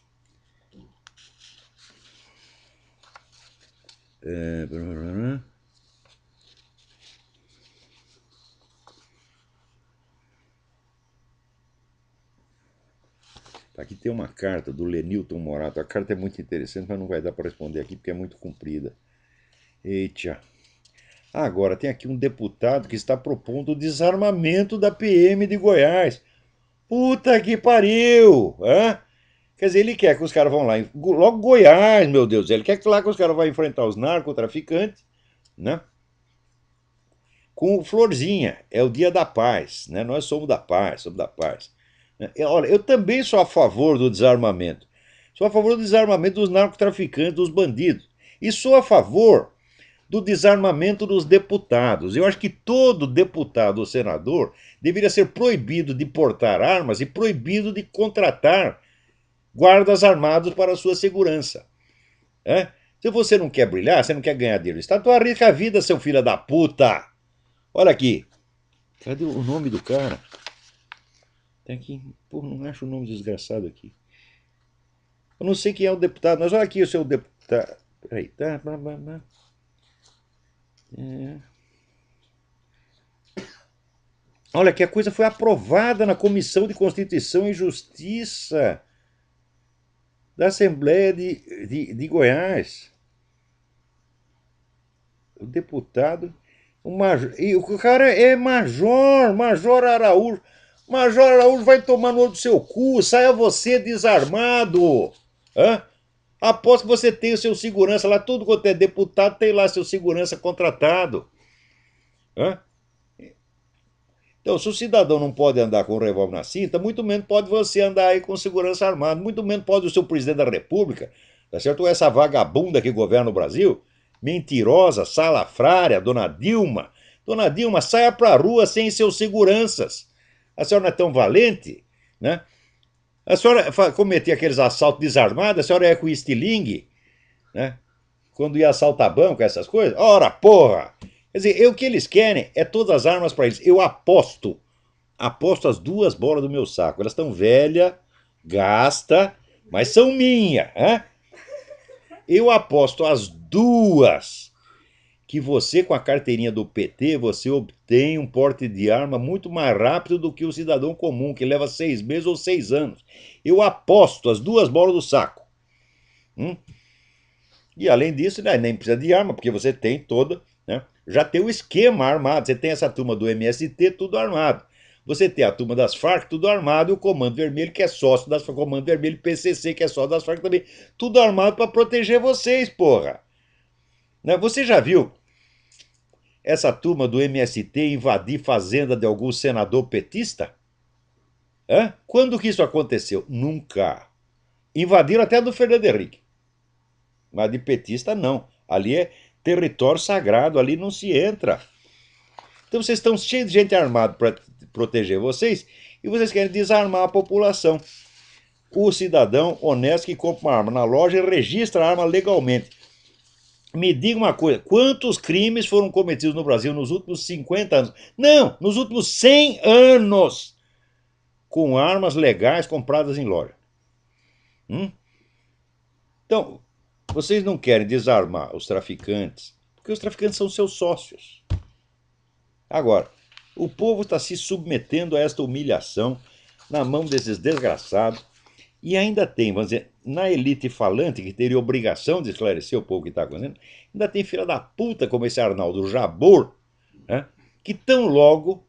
Aqui tem uma carta do Lenilton Morato. A carta é muito interessante, mas não vai dar para responder aqui porque é muito comprida. Eita. Agora, tem aqui um deputado que está propondo o desarmamento da PM de Goiás. Puta que pariu! Hã? Quer dizer, ele quer que os caras vão lá, logo Goiás, meu Deus, ele quer que lá que os caras vão enfrentar os narcotraficantes, né? Com florzinha, é o dia da paz, né? Nós somos da paz, somos da paz. Olha, eu também sou a favor do desarmamento. Sou a favor do desarmamento dos narcotraficantes, dos bandidos. E sou a favor do desarmamento dos deputados. Eu acho que todo deputado ou senador deveria ser proibido de portar armas e proibido de contratar guardas armados para a sua segurança. É? Se você não quer brilhar, você não quer ganhar dinheiro do Estado, tu arrisca a vida, seu filho da puta. Olha aqui. Cadê o nome do cara? Tem aqui. Pô, não acho o nome desgraçado aqui. Eu não sei quem é o deputado, mas olha aqui o seu deputado. Peraí, tá. É. Olha que a coisa foi aprovada na Comissão de Constituição e Justiça da Assembleia de Goiás. O deputado. E o cara é Major Araújo. Major Araújo vai tomar no olho do seu cu, saia você desarmado. Hã? Após que você tenha o seu segurança lá, tudo quanto é deputado tem lá seu segurança contratado. Hã? Então, se o cidadão não pode andar com um revólver na cinta, muito menos pode você andar aí com segurança armada, muito menos pode o seu presidente da República, tá certo? Ou essa vagabunda que governa o Brasil, mentirosa, salafrária, Dona Dilma. Dona Dilma, saia pra rua sem seus seguranças. A senhora não é tão valente, né? A senhora cometia aqueles assaltos desarmados, a senhora ia com estilingue, né? Quando ia assaltar banco, essas coisas. Ora, porra! Quer dizer, o que eles querem é todas as armas para eles. Eu aposto as duas bolas do meu saco. Elas estão velhas, gasta, mas são minhas. Hein? Eu aposto as duas que você, com a carteirinha do PT, você obtém um porte de arma muito mais rápido do que o cidadão comum, que leva 6 meses ou 6 anos. Eu aposto as duas bolas do saco. E além disso, né, nem precisa de arma, porque você tem toda... Né? Já tem o esquema armado, você tem essa turma do MST, tudo armado. Você tem a turma das Farc, tudo armado, e o Comando Vermelho, que é sócio das Farc, Comando Vermelho, PCC, que é sócio das Farc também, tudo armado para proteger vocês, porra. Né? Você já viu essa turma do MST invadir fazenda de algum senador petista? Hã? Quando que isso aconteceu? Nunca. Invadiram até a do Fernando Henrique. Mas de petista, não. Ali é território sagrado, ali não se entra. Então vocês estão cheios de gente armada para proteger vocês e vocês querem desarmar a população. O cidadão honesto que compra uma arma na loja e registra a arma legalmente. Me diga uma coisa, quantos crimes foram cometidos no Brasil nos últimos 50 anos? Não, nos últimos 100 anos, com armas legais compradas em loja. Então, vocês não querem desarmar os traficantes, porque os traficantes são seus sócios. Agora, o povo está se submetendo a esta humilhação na mão desses desgraçados e ainda tem, vamos dizer, na elite falante, que teria obrigação de esclarecer o povo que está acontecendo, ainda tem filha da puta como esse Arnaldo Jabor, né, que tão logo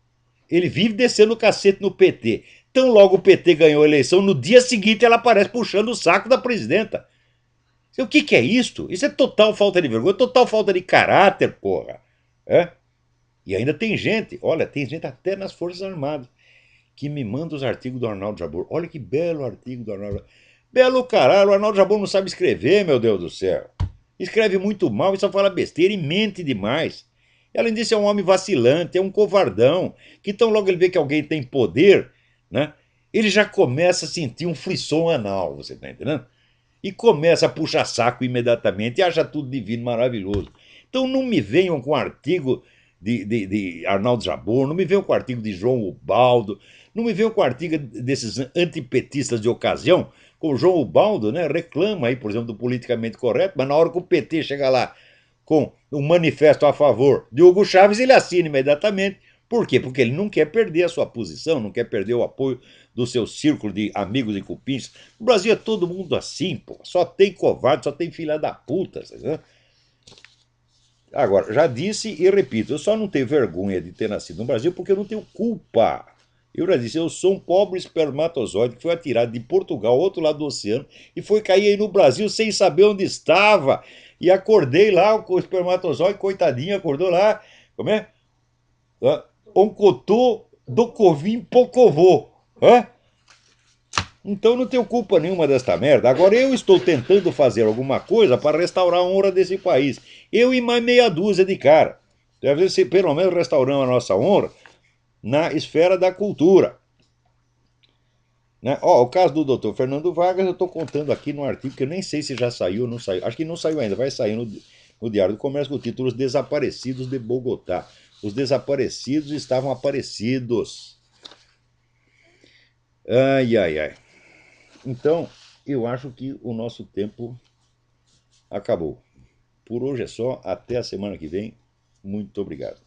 ele vive descendo o cacete no PT. Tão logo o PT ganhou a eleição, no dia seguinte ela aparece puxando o saco da presidenta. O que é isto? Isso é total falta de vergonha, total falta de caráter, porra. É? E ainda tem gente, olha, tem gente até nas Forças Armadas, que me manda os artigos do Arnaldo Jabor. Olha que belo artigo do Arnaldo Jabor. Belo caralho, o Arnaldo Jabor não sabe escrever, meu Deus do céu. Escreve muito mal e só fala besteira e mente demais. E, além disso, é um homem vacilante, é um covardão, que tão logo ele vê que alguém tem poder, né, ele já começa a sentir um frisson anal, você tá entendendo? E começa a puxar saco imediatamente e acha tudo divino, maravilhoso. Então não me venham com artigo de Arnaldo Jabor, não me venham com artigo de João Ubaldo, não me venham com artigo desses antipetistas de ocasião, como o João Ubaldo, né, reclama aí, por exemplo, do politicamente correto, mas na hora que o PT chega lá com um manifesto a favor de Hugo Chávez, ele assina imediatamente, Por quê? Porque ele não quer perder a sua posição, não quer perder o apoio do seu círculo de amigos e cupins. No Brasil é todo mundo assim, pô. Só tem covarde, só tem filha da puta. Né? Agora, já disse e repito, eu só não tenho vergonha de ter nascido no Brasil porque eu não tenho culpa. Eu já disse, eu sou um pobre espermatozoide que foi atirado de Portugal, ao outro lado do oceano, e foi cair aí no Brasil sem saber onde estava. E acordei lá, o espermatozoide, coitadinho, acordou lá, como é? Oncotô do Covim Pocovô. Então não tenho culpa nenhuma desta merda. Agora eu estou tentando fazer alguma coisa para restaurar a honra desse país. Eu e mais meia dúzia de cara. Deve ser pelo menos restaurando a nossa honra na esfera da cultura. Né? Ó, o caso do Dr. Fernando Vargas, eu estou contando aqui num artigo que eu nem sei se já saiu ou não saiu. Acho que não saiu ainda, vai sair no Diário do Comércio com o título Os Desaparecidos de Bogotá. Os desaparecidos estavam aparecidos. Ai, ai, ai. Então, eu acho que o nosso tempo acabou. Por hoje é só. Até a semana que vem. Muito obrigado.